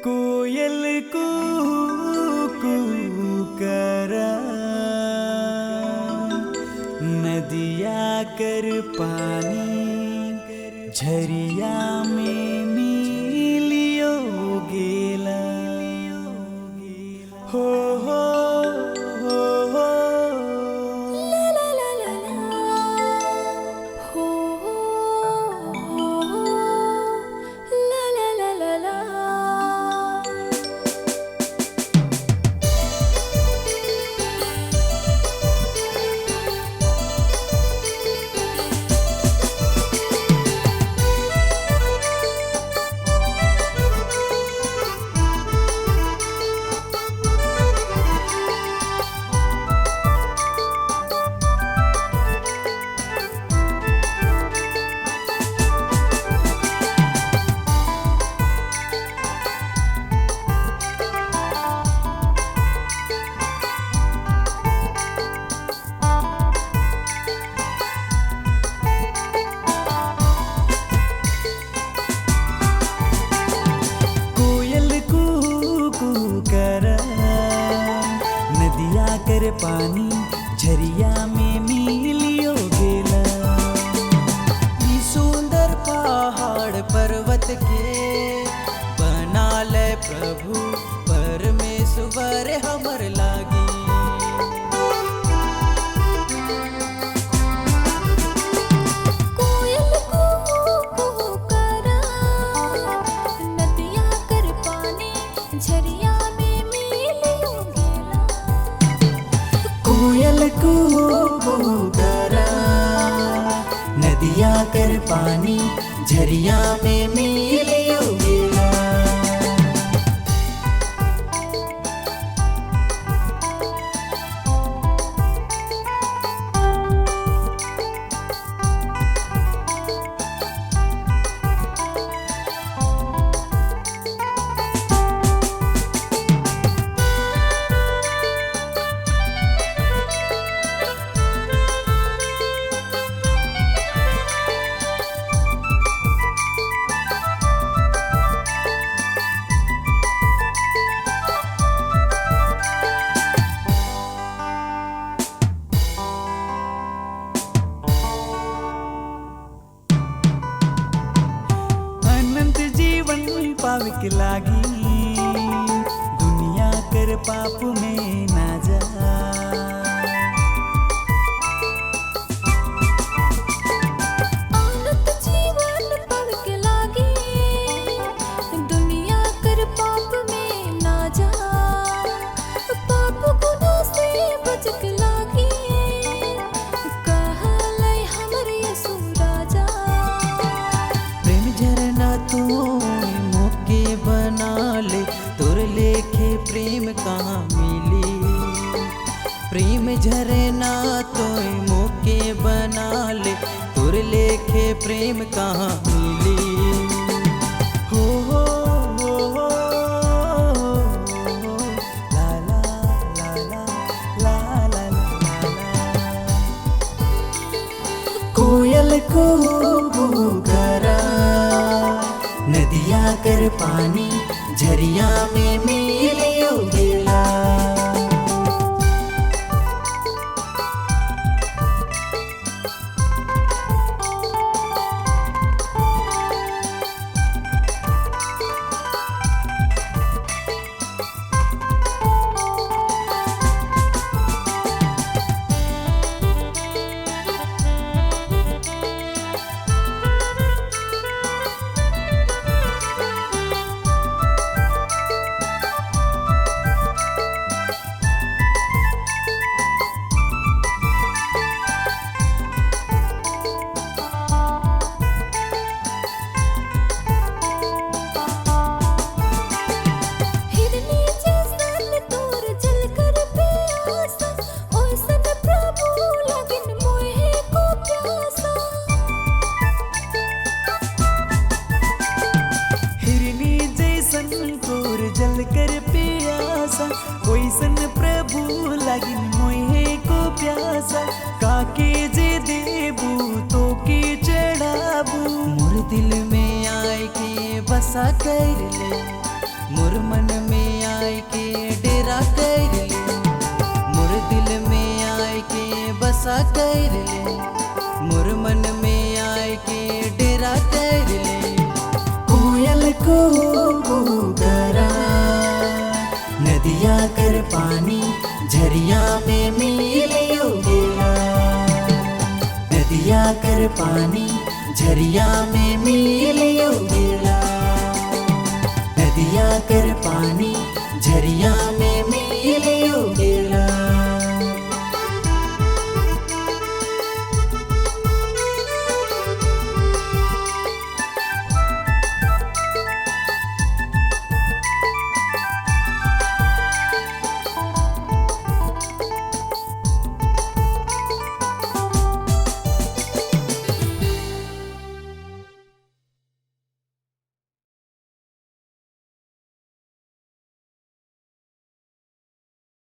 कोयल कू करा, नदिया कर पानी झरिया में मिलियो गेला। हो हो हो हो ला ला ला ला ला, हो हो हो, ला ला ला ला ला। नदिया कर पानी झरिया में मिलियो गेला। ई सुंदर पहाड़ पर्वत के बना ले प्रभु परमेश्वर हमर लागी। कोयल कू करा, नदिया कर पानी झरिया में मिलियो गेला। कोयल कू करा, नदिया कर पानी झरिया में मिलियो गेला। पावे के लागी दुनिया कर पाप में ना जा। अनंत जीवन पावे के लागी दुनिया कर पाप में ना जा। पाप गुनाह से बच के लागी कहले हमर यीशु राजा। प्रेम झरना तू मौके बना ले, तोर लेखे प्रेम कहाँ मिली। प्रेम झरना तो मौके बना ले, तोर लेखे प्रेम कहाँ मिली। हो हो हो हो, ला ला ला ला ला ला ला। कोयल को करा, नदिया कर पानी झरिया में मिलियो गेला। बसा कर ले, मोर मन में आए के डेरा कर ले, मोर दिल में आए के बसा कर ले, मोर मन में आए के डेरा कर ले। कोयल को करा नदिया कर पानी, झरिया में मिलियो गिला, नदिया कर पानी, झरिया में मिलियो गिला, नदिया कर पानी,